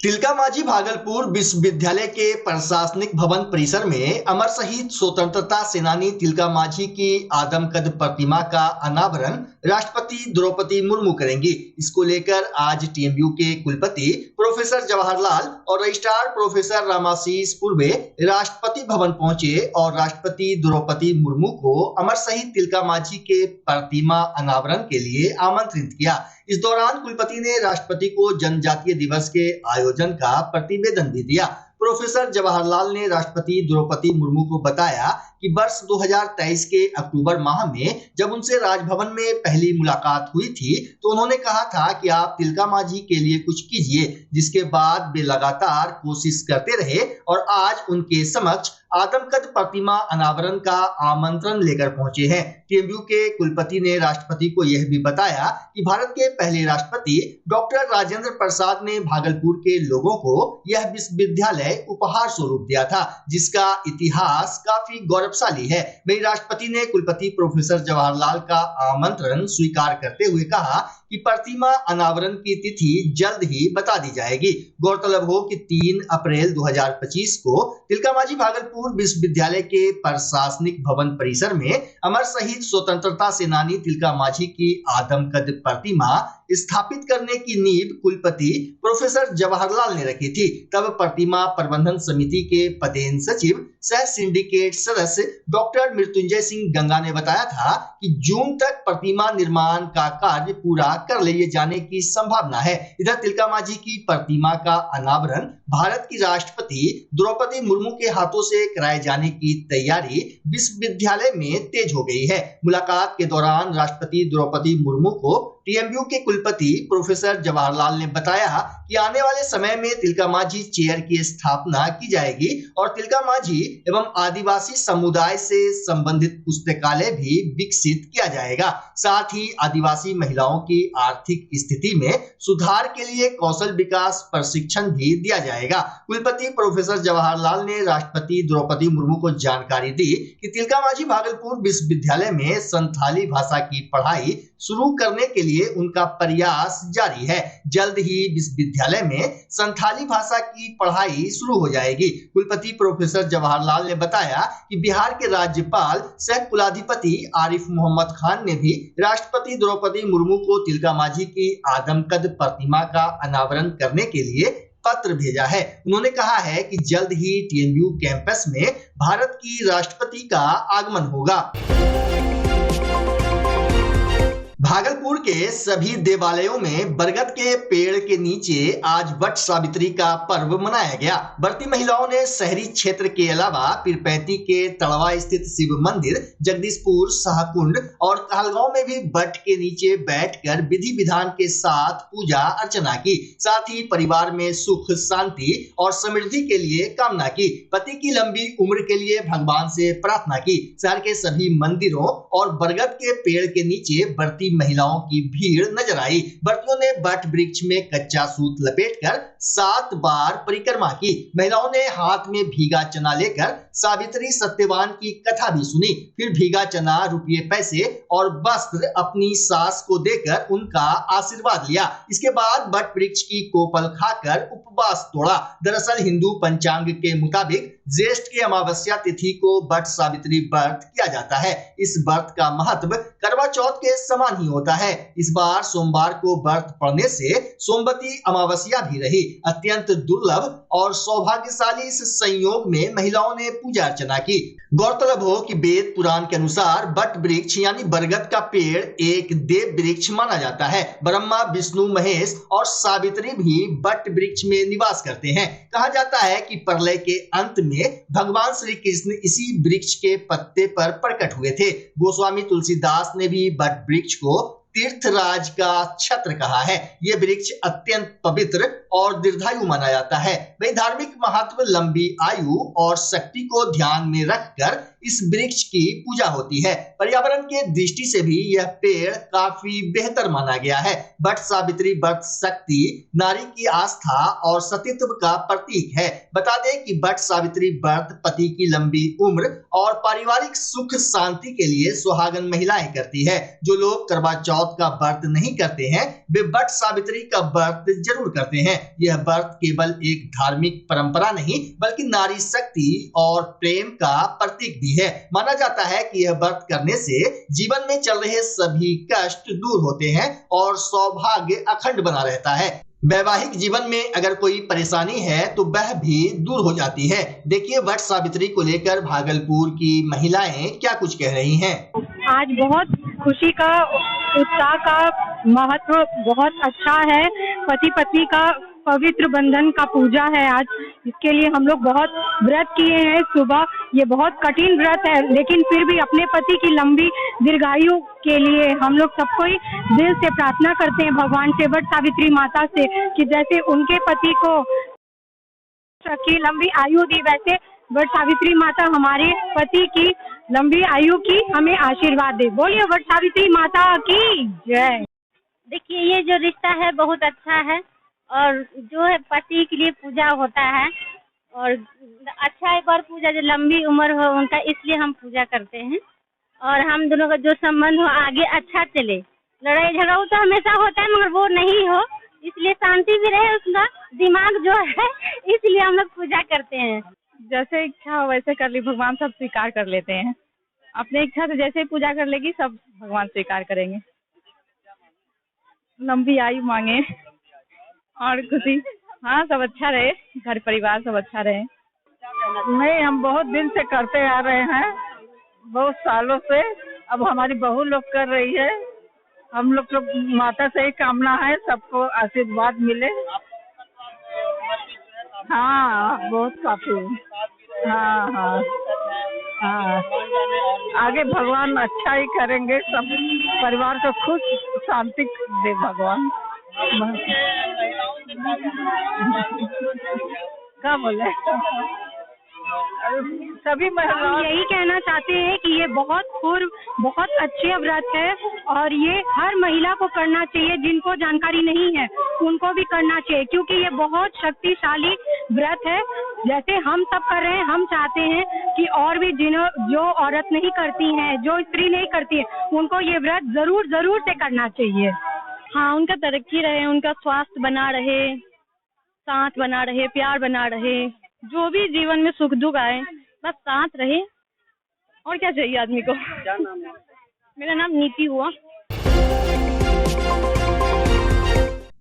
तिलकामाझी भागलपुर विश्वविद्यालय के प्रशासनिक भवन परिसर में अमर शहीद स्वतंत्रता सेनानी तिलकामाझी की आदमकद प्रतिमा का अनावरण राष्ट्रपति द्रौपदी मुर्मू करेंगी। इसको लेकर आज टीएमयू के कुलपति प्रोफेसर जवाहरलाल और रजिस्ट्रार प्रोफेसर रामाशीष पूर्वे राष्ट्रपति भवन पहुंचे और राष्ट्रपति द्रौपदी मुर्मू को अमर शहीद तिलकामाझी के प्रतिमा अनावरण के लिए आमंत्रित किया। इस दौरान कुलपति ने राष्ट्रपति को जनजातीय दिवस के आयोजन का प्रतिवेदन भी दिया। प्रोफेसर जवाहरलाल ने राष्ट्रपति द्रौपदी मुर्मू को बताया कि वर्ष 2023 के अक्टूबर माह में जब उनसे राजभवन में पहली मुलाकात हुई थी तो उन्होंने कहा था कि आप तिलकामाझी के लिए कुछ कीजिए, जिसके बाद वे लगातार कोशिश करते रहे और आज उनके समक्ष आदमकद प्रतिमा अनावरण का आमंत्रण लेकर पहुंचे हैं। टीएमयू के कुलपति ने राष्ट्रपति को यह भी बताया कि भारत के पहले राष्ट्रपति डॉक्टर राजेंद्र प्रसाद ने भागलपुर के लोगों को यह विश्वविद्यालय उपहार स्वरूप दिया था, जिसका इतिहास काफी गौरवशाली है। वहीं राष्ट्रपति ने कुलपति प्रोफेसर जवाहरलाल का आमंत्रण स्वीकार करते हुए कहा कि प्रतिमा अनावरण की तिथि जल्द ही बता दी जाएगी। गौरतलब हो कि 3 अप्रैल 2025 को तिलकामाझी भागलपुर विश्वविद्यालय के प्रशासनिक भवन परिसर में अमर शहीद स्वतंत्रता सेनानी तिलकामाझी की आदमकद प्रतिमा स्थापित करने की नींव कुलपति प्रोफेसर जवाहरलाल ने रखी थी। तब प्रतिमा प्रबंधन समिति के पदेन सचिव सह सिंडिकेट सदस्य डॉक्टर मृत्युंजय सिंह गंगा ने बताया था कि जून तक प्रतिमा निर्माण का कार्य पूरा कर लिए जाने की संभावना है। इधर तिलकामाझी की प्रतिमा का अनावरण भारत की राष्ट्रपति द्रौपदी मुर्मू के हाथों से कराए जाने की तैयारी विश्वविद्यालय में तेज हो गई है। मुलाकात के दौरान राष्ट्रपति द्रौपदी मुर्मू को टीएमयू के कुलपति प्रोफेसर जवाहरलाल ने बताया कि आने वाले समय में तिलकामाझी चेयर की स्थापना की जाएगी और तिलकामाझी एवं आदिवासी समुदाय से संबंधित पुस्तकालय भी विकसित किया जाएगा। साथ ही आदिवासी महिलाओं की आर्थिक स्थिति में सुधार के लिए कौशल विकास प्रशिक्षण भी दिया जाएगा। कुलपति प्रोफेसर जवाहरलाल ने राष्ट्रपति द्रौपदी मुर्मू को जानकारी दी कि तिलकामाझी भागलपुर विश्वविद्यालय में संथाली भाषा की पढ़ाई शुरू करने के लिए उनका प्रयास जारी है। जल्द ही विश्वविद्यालय में संथाली भाषा की पढ़ाई शुरू हो जाएगी। कुलपति प्रोफेसर जवाहरलाल ने बताया कि बिहार के राज्यपाल सह कुलाधिपति आरिफ मोहम्मद खान ने भी राष्ट्रपति द्रौपदी मुर्मू को तिलकामाझी की आदमकद प्रतिमा का अनावरण करने के लिए पत्र भेजा है। उन्होंने कहा है कि जल्द ही टीएमयू कैंपस में भारत की राष्ट्रपति का आगमन होगा। भागलपुर के सभी देवालयों में बरगद के पेड़ के नीचे आज वट सावित्री का पर्व मनाया गया। व्रती महिलाओं ने शहरी क्षेत्र के अलावा पीरपैंती के तड़वा स्थित शिव मंदिर, जगदीशपुर, शाहकुंड और कहलगांव में भी वट के नीचे बैठकर विधि विधान के साथ पूजा अर्चना की। साथ ही परिवार में सुख, शांति और समृद्धि के लिए कामना की। पति की लंबी उम्र के लिए भगवान से प्रार्थना की। शहर के सभी मंदिरों और बरगद के पेड़ के नीचे व्रती महिलाओं की भीड़ नजर आई। व्रतियों ने वट वृक्ष में कच्चा सूत लपेटकर 7 बार परिक्रमा की। महिलाओं ने हाथ में भीगा चना लेकर सावित्री सत्यवान की कथा भी सुनी। फिर भीगा चना, रुपये, पैसे और वस्त्र अपनी सास को देकर उनका आशीर्वाद लिया। इसके बाद वट वृक्ष की कोपल खाकर उपवास तोड़ा। दरअसल हिंदू पंचांग के मुताबिक ज्येष्ठ की अमावस्या तिथि को वट सावित्री व्रत किया जाता है। इस व्रत का महत्व करवा चौथ के समान ही होता है। इस बार सोमवार को व्रत पड़ने से सोमवती अमावस्या भी रही। अत्यंत दुर्लभ और सौभाग्यशाली इस संयोग में महिलाओं ने पूजा अर्चना की। गौरतलब हो कि वेद पुराण के अनुसार वट वृक्ष यानी बरगद का पेड़ एक देव वृक्ष माना जाता है। ब्रह्मा, विष्णु, महेश और सावित्री भी वट वृक्ष में निवास करते हैं। कहा जाता है कि प्रलय के अंत में भगवान श्री कृष्ण इसी वृक्ष के पत्ते पर प्रकट हुए थे। गोस्वामी तुलसीदास ने भी वट वृक्ष को तीर्थराज का छत्र कहा है। ये वृक्ष अत्यंत पवित्र और दीर्घायु माना जाता है। वही धार्मिक महत्व लंबी आयु और शक्ति को ध्यान में रखकर इस वृक्ष की पूजा होती है। पर्यावरण के दृष्टि से भी यह पेड़ काफी बेहतर माना गया है। वट सावित्री व्रत शक्ति, नारी की आस्था और सतीत्व का प्रतीक है। बता दें कि वट सावित्री व्रत पति की लंबी उम्र और पारिवारिक सुख शांति के लिए सुहागन महिलाएं करती है। जो लोग करवा चौथ का व्रत नहीं करते हैं वे वट सावित्री का व्रत जरूर करते हैं। यह व्रत केवल एक धार्मिक परंपरा नहीं बल्कि नारी शक्ति और प्रेम का प्रतीक भी है। माना जाता है कि यह व्रत करने से जीवन में चल रहे सभी कष्ट दूर होते हैं और सौभाग्य अखंड बना रहता है। वैवाहिक जीवन में अगर कोई परेशानी है तो वह भी दूर हो जाती है। देखिए वट सावित्री को लेकर भागलपुर की महिलाएं क्या कुछ कह रही हैं। आज बहुत खुशी का, उत्साह का महत्व बहुत अच्छा है। पति पत्नी का पवित्र बंधन का पूजा है आज। इसके लिए हम लोग बहुत व्रत किए हैं सुबह। ये बहुत कठिन व्रत है लेकिन फिर भी अपने पति की लंबी दीर्घायु के लिए हम लोग सबको ही दिल से प्रार्थना करते हैं भगवान से, वट सावित्री माता से, कि जैसे उनके पति को की लंबी आयु दी वैसे वट सावित्री माता हमारे पति की लंबी आयु की हमें आशीर्वाद दे। बोलिए वट सावित्री माता की जय। देखिए ये जो रिश्ता है बहुत अच्छा है और जो है पति के लिए पूजा होता है और अच्छा एक और पूजा जो लंबी उम्र हो उनका, इसलिए हम पूजा करते हैं और हम दोनों का जो संबंध हो आगे अच्छा चले। लड़ाई झगड़ा तो हमेशा होता है मगर वो नहीं हो, इसलिए शांति भी रहे उसका दिमाग जो है, इसलिए हम लोग पूजा करते हैं। जैसे इच्छा हो वैसे कर ली, भगवान सब स्वीकार कर लेते हैं। अपने इच्छा से जैसे पूजा कर लेगी सब भगवान स्वीकार करेंगे। लंबी आयु मांगे और खुशी, हाँ सब अच्छा रहे, घर परिवार सब अच्छा रहे। नहीं, हम बहुत दिन से करते आ रहे हैं, बहुत सालों से। अब हमारी बहू लोग कर रही है। हम लोग तो माता से ही कामना है सबको आशीर्वाद मिले। हाँ बहुत काफी। हाँ हाँ हाँ, आगे भगवान अच्छा ही करेंगे, सब परिवार को खुश शांति दे भगवान। क्या बोले, सभी महिलाएं यही कहना चाहते हैं कि ये बहुत अच्छे व्रत है और ये हर महिला को करना चाहिए। जिनको जानकारी नहीं है उनको भी करना चाहिए क्योंकि ये बहुत शक्तिशाली व्रत है। जैसे हम सब कर रहे हैं, हम चाहते हैं कि और भी जो औरत नहीं करती हैं, जो स्त्री नहीं करती है, उनको ये व्रत जरूर से करना चाहिए। हाँ, उनका तरक्की रहे, उनका स्वास्थ्य बना रहे, साथ बना रहे, प्यार बना रहे, जो भी जीवन में सुख दुख आए बस साथ रहे। और क्या चाहिए आदमी को। क्या नाम है? मेरा नाम नीति हुआ।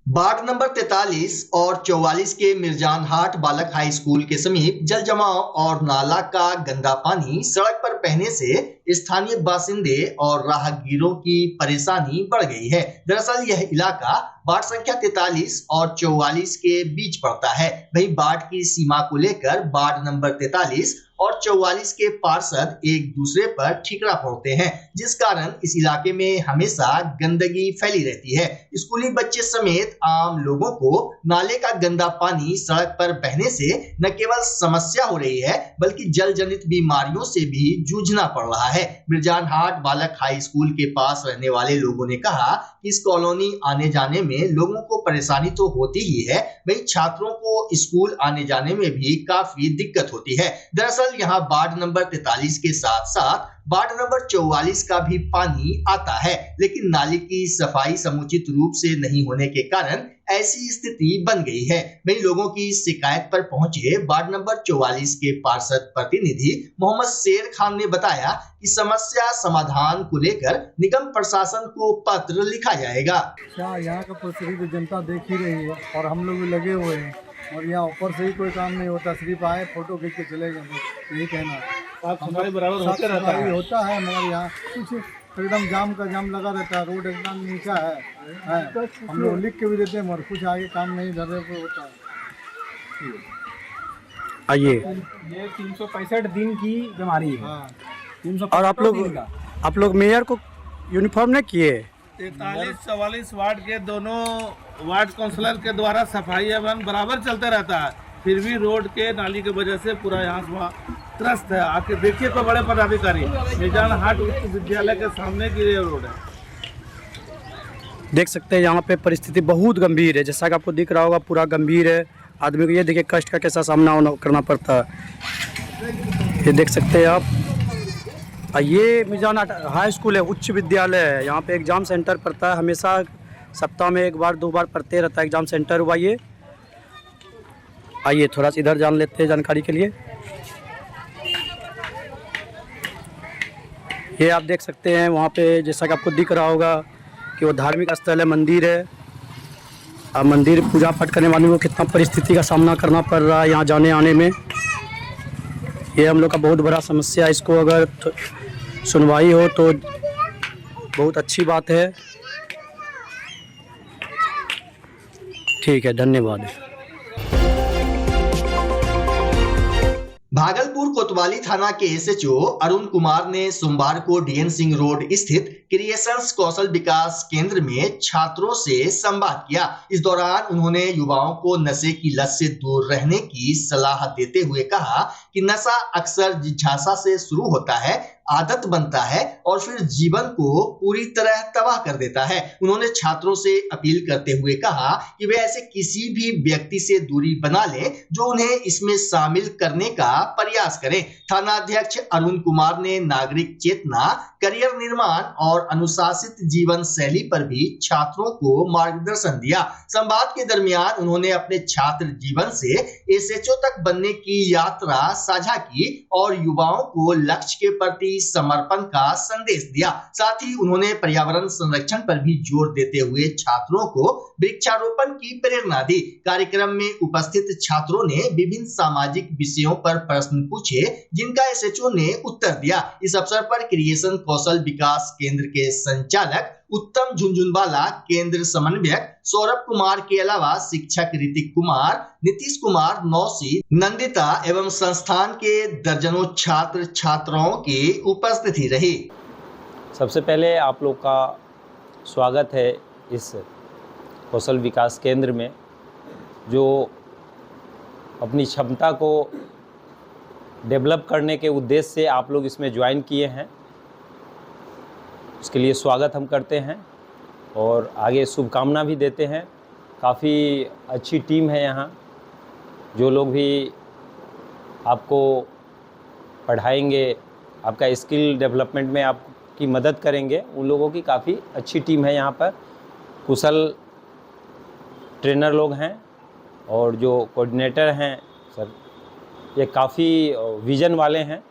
वार्ड नंबर 43 और 44 के मिर्जान हाट बालक हाई स्कूल के समीप जल जमाव और नाला का गंदा पानी सड़क पर बहने से स्थानीय बासिंदे और राहगीरों की परेशानी बढ़ गई है। दरअसल यह इलाका वार्ड संख्या 43 और 44 के बीच पड़ता है। वहीं वार्ड की सीमा को लेकर वार्ड नंबर 43 और 44 के पार्षद एक दूसरे पर ठिकरा फोड़ते हैं, जिस कारण इस इलाके में हमेशा गंदगी फैली रहती है। स्कूली बच्चे समेत आम लोगों को नाले का गंदा पानी सड़क पर बहने से न केवल समस्या हो रही है बल्कि जल जनित बीमारियों से भी जूझना पड़ रहा है। मिर्जान हाट बालक हाई स्कूल के पास रहने वाले लोगों ने कहा कि इस कॉलोनी आने जाने में लोगों को परेशानी तो होती ही है, वहीं छात्रों को स्कूल आने जाने में भी काफी दिक्कत होती है। दरअसल यहाँ वार्ड नंबर 43 के साथ साथ वार्ड नंबर 44 का भी पानी आता है, लेकिन नाली की सफाई समुचित रूप से नहीं होने के कारण ऐसी स्थिति बन गई है। वहीं लोगों की शिकायत पर पहुंचे वार्ड नंबर 44 के पार्षद प्रतिनिधि मोहम्मद शेर खान ने बताया कि समस्या समाधान को लेकर निगम प्रशासन को पत्र लिखा जाएगा। यहाँ का परिस्थिति तो जनता देख ही रही है और हम लोग भी लगे हुए हैं और यहाँ ऊपर से ही कोई काम नहीं होता, सिर्फ आए फोटो खींच के चले गए, यही कहना। हमारे बराबर होता है मगर यहाँ कुछ एकदम जाम लगा रहता है, रोड एकदम नीचा है। हम लोग लिख के भी देते हैं मगर कुछ आगे काम नहीं धरने पर होता है। आइए, ये 365 दिन की बीमारी है। हाँ, 365 और आप लोग मेयर को यूनिफॉर्म नहीं किए? 43-44 वार्ड के दोनों वार्ड काउंसलर के द्वारा सफाई अभियान बराबर चलता रहता है, फिर भी रोड के नाली की वजह से पूरा यहाँ त्रस्त है। आके देखिए तो बड़े पदाधिकारी, मीजान हाट उच्च विद्यालय के सामने की ये रोड है। देख सकते हैं यहाँ पे परिस्थिति बहुत गंभीर है, जैसा कि आपको दिख रहा होगा पूरा गंभीर है। आदमी को ये देखिए कष्ट का कैसा सामना करना पड़ता है, ये देख सकते हैं आप। ये मीजान हाई स्कूल है, उच्च विद्यालय है। यहाँ पे एग्ज़ाम सेंटर पड़ता है, हमेशा सप्ताह में 1 बार 2 बार पढ़ते रहता है एग्ज़ाम सेंटर हुआ ये। आइए थोड़ा सा इधर जान लेते हैं जानकारी के लिए। ये आप देख सकते हैं वहाँ पे जैसा कि आपको दिख रहा होगा कि वो धार्मिक स्थल है, मंदिर है। अब मंदिर पूजा पाठ करने वालों को कितना परिस्थिति का सामना करना पड़ रहा है यहाँ जाने आने में, ये हम लोग का बहुत बड़ा समस्या है। इसको अगर सुनवाई हो तो बहुत अच्छी बात है। ठीक है, धन्यवाद। भागलपुर कोतवाली थाना के एसएचओ अरुण कुमार ने सोमवार को डीएन सिंह रोड स्थित क्रिएशंस कौशल विकास केंद्र में छात्रों से संवाद किया। इस दौरान उन्होंने युवाओं को नशे की लत से दूर रहने की सलाह देते हुए कहा कि नशा अक्सर जिज्ञासा से शुरू होता है, आदत बनता है और फिर जीवन को पूरी तरह तबाह कर देता है। उन्होंने छात्रों से अपील करते हुए कहा कि वे ऐसे किसी भी व्यक्ति से दूरी बना लें जो उन्हें इसमें शामिल करने का प्रयास करें। थाना अध्यक्ष अरुण कुमार ने नागरिक चेतना, करियर निर्माण और अनुशासित जीवन शैली पर भी छात्रों को मार्गदर्शन दिया। संवाद के दरमियान उन्होंने अपने छात्र जीवन से एसएचओ तक बनने की यात्रा साझा की और युवाओं को लक्ष्य के प्रति समर्पण का संदेश दिया। साथ ही उन्होंने पर्यावरण संरक्षण पर भी जोर देते हुए छात्रों को वृक्षारोपण की प्रेरणा दी। कार्यक्रम में उपस्थित छात्रों ने विभिन्न सामाजिक विषयों पर प्रश्न पूछे जिनका एसएचओ ने उत्तर दिया। इस अवसर पर क्रिएशन कौशल विकास केंद्र के संचालक उत्तम झुंझुनवाला, केंद्र समन्वयक सौरभ कुमार के अलावा शिक्षक ऋतिक कुमार, नीतीश कुमार, नौसी, नंदिता एवं संस्थान के दर्जनों छात्र छात्राओं की उपस्थिति रही। सबसे पहले आप लोग का स्वागत है इस कौशल विकास केंद्र में, जो अपनी क्षमता को डेवलप करने के उद्देश्य से आप लोग इसमें ज्वाइन किए हैं। उसके लिए स्वागत हम करते हैं और आगे शुभकामना भी देते हैं। काफ़ी अच्छी टीम है यहाँ, जो लोग भी आपको पढ़ाएंगे, आपका स्किल डेवलपमेंट में आपकी मदद करेंगे, उन लोगों की काफ़ी अच्छी टीम है यहाँ पर। कुशल ट्रेनर लोग हैं और जो कोऑर्डिनेटर हैं सर, ये काफ़ी विजन वाले हैं।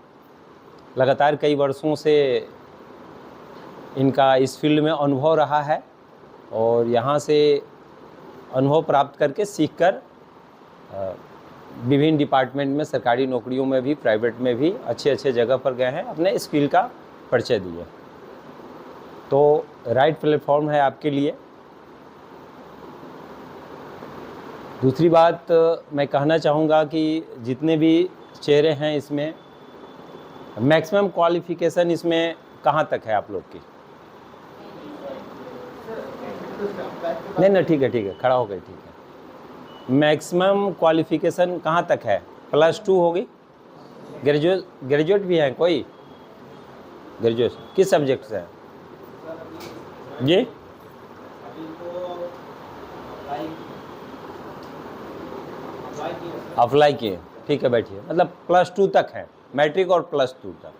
लगातार कई वर्षों से इनका इस फील्ड में अनुभव रहा है और यहाँ से अनुभव प्राप्त करके सीखकर विभिन्न डिपार्टमेंट में, सरकारी नौकरियों में भी, प्राइवेट में भी अच्छे अच्छे जगह पर गए हैं, अपने स्किल का परिचय दिए। तो राइट प्लेटफॉर्म है आपके लिए। दूसरी बात मैं कहना चाहूँगा कि जितने भी चेहरे हैं इसमें मैक्सिमम क्वालिफ़िकेशन इसमें कहाँ तक है आप लोग की? नहीं, ठीक है, खड़ा हो गए, ठीक है। मैक्सिमम क्वालिफ़िकेशन कहाँ तक है? +2 होगी? ग्रेजुएट भी हैं कोई? ग्रेजुएशन किस सब्जेक्ट से है जी? अप्लाई किए, ठीक है, बैठिए। मतलब +2 तक है, मैट्रिक और +2 तक।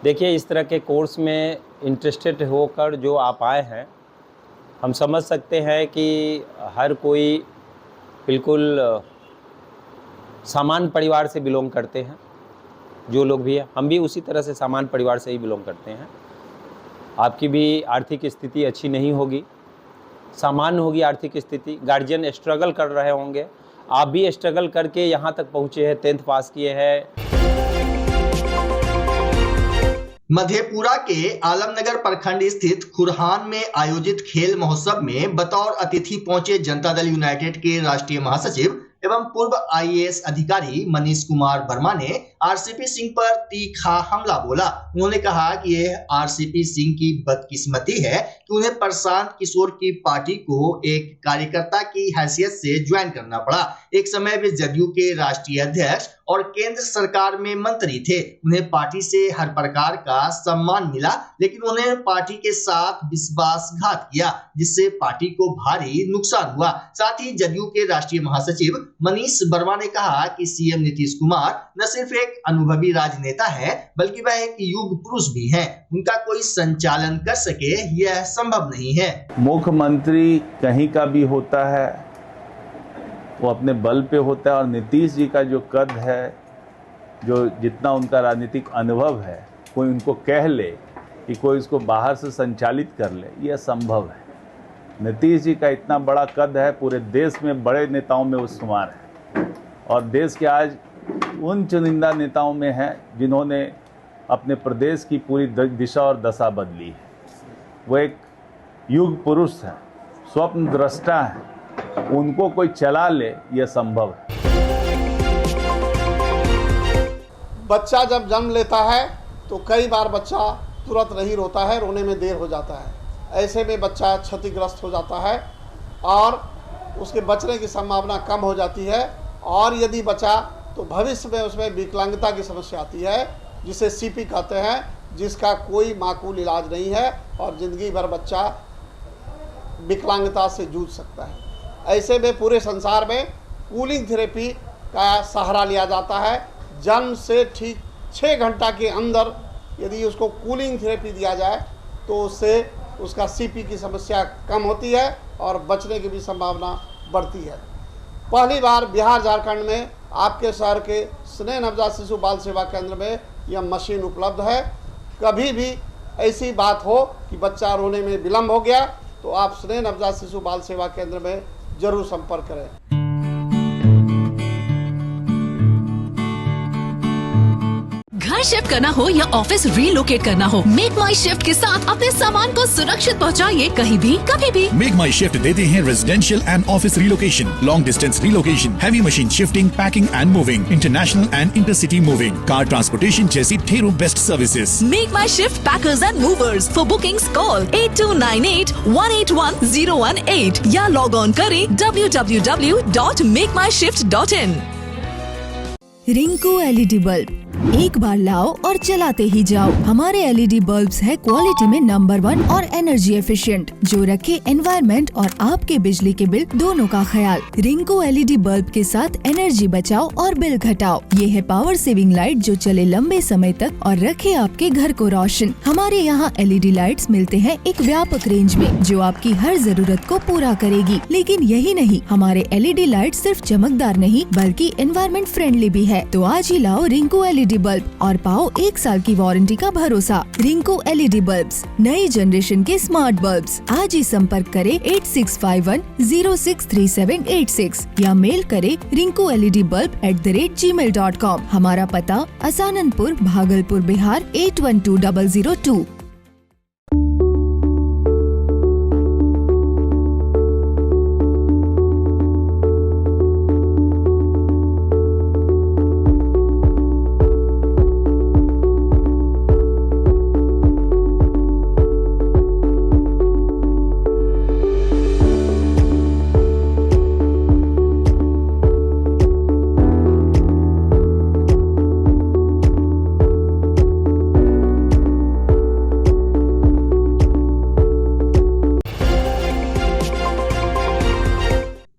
देखिए, इस तरह के कोर्स में इंटरेस्टेड होकर जो आप आए हैं, हम समझ सकते हैं कि हर कोई बिल्कुल सामान्य परिवार से बिलोंग करते हैं। जो लोग भी हैं, हम भी उसी तरह से सामान्य परिवार से ही बिलोंग करते हैं। आपकी भी आर्थिक स्थिति अच्छी नहीं होगी, सामान्य होगी आर्थिक स्थिति। गार्जियन स्ट्रगल कर रहे होंगे, आप भी स्ट्रगल करके यहाँ तक पहुँचे हैं, 10th पास किए हैं। मधेपुरा के आलमनगर प्रखंड स्थित खुरहान में आयोजित खेल महोत्सव में बतौर अतिथि पहुंचे जनता दल यूनाइटेड के राष्ट्रीय महासचिव एवं पूर्व आईएएस अधिकारी मनीष कुमार वर्मा ने आरसीपी सिंह पर तीखा हमला बोला। उन्होंने कहा कि यह आरसीपी सिंह की बदकिस्मती है कि उन्हें प्रशांत किशोर की पार्टी को एक कार्यकर्ता की हैसियत से ज्वाइन करना पड़ा। एक समय वे जदयू के राष्ट्रीय अध्यक्ष और केंद्र सरकार में मंत्री थे। उन्हें पार्टी से हर प्रकार का सम्मान मिला, लेकिन उन्हें पार्टी के साथ विश्वासघात किया, जिससे पार्टी को भारी नुकसान हुआ। साथ ही जदयू के राष्ट्रीय महासचिव मनीष वर्मा ने कहा कि सीएम नीतीश कुमार न सिर्फ एक अनुभवी राजनेता है, बल्कि वह एक युग पुरुष भी हैं। उनका कोई संचालन कर सके यह संभव नहीं है। मुख्यमंत्री कहीं का भी होता है, वो अपने बल पे होता है, और नीतीश जी का जो कद है, जो जितना उनका राजनीतिक अनुभव है, कोई उनको कह ले कि कोई इसको बाहर से संचालित कर ले, यह संभव है। नीतीश जी का इतना बड़ा कद है, पूरे देश में बड़े नेताओं में वो शुमार है, और देश के आज उन चुनिंदा नेताओं में है जिन्होंने अपने प्रदेश की पूरी दिशा और दशा बदली है। वो एक युग पुरुष है, स्वप्न दृष्टा है, उनको कोई चला ले यह संभव है। बच्चा जब जन्म लेता है तो कई बार बच्चा तुरंत नहीं रोता है, रोने में देर हो जाता है। ऐसे में बच्चा क्षतिग्रस्त हो जाता है और उसके बचने की संभावना कम हो जाती है, और यदि बचा तो भविष्य में उसमें विकलांगता की समस्या आती है, जिसे सीपी कहते हैं, जिसका कोई माकूल इलाज नहीं है और ज़िंदगी भर बच्चा विकलांगता से जूझ सकता है। ऐसे में पूरे संसार में कूलिंग थेरेपी का सहारा लिया जाता है। जन्म से ठीक 6 घंटा के अंदर यदि उसको कूलिंग थेरेपी दिया जाए तो उससे उसका सीपी की समस्या कम होती है और बचने की भी संभावना बढ़ती है। पहली बार बिहार झारखंड में आपके शहर के स्नेह नवजात शिशु बाल सेवा केंद्र में यह मशीन उपलब्ध है। कभी भी ऐसी बात हो कि बच्चा रोने में विलम्ब हो गया तो आप स्नेह नवजात शिशु बाल सेवा केंद्र में जरूर संपर्क करें। घर शिफ्ट करना हो या ऑफिस रीलोकेट करना हो, मेक माई शिफ्ट के साथ अपने सामान को सुरक्षित पहुंचाइए कहीं भी कभी भी। मेक माई शिफ्ट देते हैं residential and office relocation, long distance relocation, heavy machine shifting, packing and moving, international and intercity moving, car transportation जैसी ढेरों best services. Make my shift packers and movers. For bookings call 8298-181-018 या log on करें www.makemyshift.in। Rinku LED bulb एक बार लाओ और चलाते ही जाओ। हमारे एलईडी बल्ब्स है क्वालिटी में नंबर 1 और एनर्जी एफिशिएंट, जो रखे एनवायरनमेंट और आपके बिजली के बिल दोनों का ख्याल। रिंकू एलईडी बल्ब के साथ एनर्जी बचाओ और बिल घटाओ। ये है पावर सेविंग लाइट जो चले लंबे समय तक और रखे आपके घर को रोशन। हमारे यहाँ एलईडी लाइट्स मिलते हैं एक व्यापक रेंज में, जो आपकी हर जरूरत को पूरा करेगी। लेकिन यही नहीं, हमारे एलईडी लाइट सिर्फ चमकदार नहीं बल्कि एनवायरनमेंट फ्रेंडली भी है। तो आज ही लाओ रिंकू एलईडी बल्ब और पाओ 1 साल की वारंटी का भरोसा। रिंकू एलईडी बल्ब्स, नई जनरेशन के स्मार्ट बल्ब्स। आज ही संपर्क करें 8651063786 या मेल करें rinku.led.bulb@gmail.com। हमारा पता असाननपुर, भागलपुर, बिहार 812002।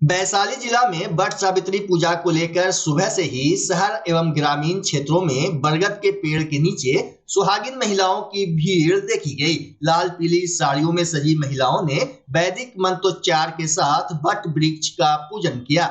वैशाली जिला में वट सावित्री पूजा को लेकर सुबह से ही शहर एवं ग्रामीण क्षेत्रों में बरगद के पेड़ के नीचे सुहागिन महिलाओं की भीड़ देखी गई। लाल पीली साड़ियों में सजी महिलाओं ने वैदिक मंत्रोच्चार के साथ वट वृक्ष का पूजन किया।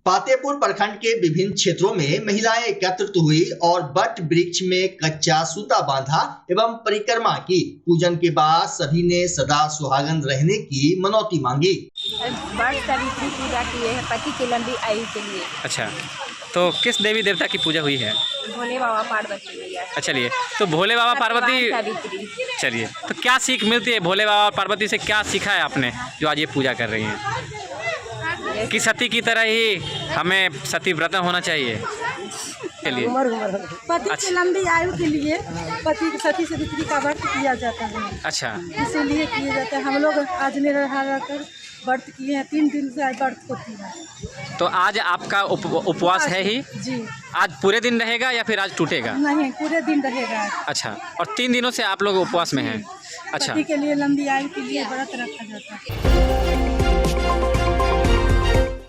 पातेपुर प्रखंड के विभिन्न क्षेत्रों में महिलाएं एकत्रित हुई और वट वृक्ष में कच्चा सूता बांधा एवं परिक्रमा की। पूजन के बाद सभी ने सदा सुहागन रहने की मनौती मांगी। वट सावित्री पूजा की है पति की लंबी आयु के लिए। अच्छा, तो किस देवी देवता की पूजा हुई है? भोले बाबा पार्वती मैया। चलिए, तो भोले बाबा पार्वती, चलिए, तो क्या सीख मिलती है भोले बाबा पार्वती से? क्या सीखा है आपने जो आज ये पूजा कर रही हैं? कि सती की तरह ही हमें सती व्रत होना चाहिए, के लिए? पति की लंबी आयु के लिए पति सती सावित्री का व्रत किया जाता है। अच्छा, इसीलिए किया जाता है। हम लोग आज निराहार व्रत किए हैं, 3 दिन से व्रत होती है। तो आज आपका उपवास है ही? जी। आज पूरे दिन रहेगा या फिर आज टूटेगा? नहीं, पूरे दिन रहेगा। अच्छा, और 3 दिनों से आप लोग उपवास में हैं? अच्छा, पति के लिए लंबी आयु के लिए व्रत रखा जाता है।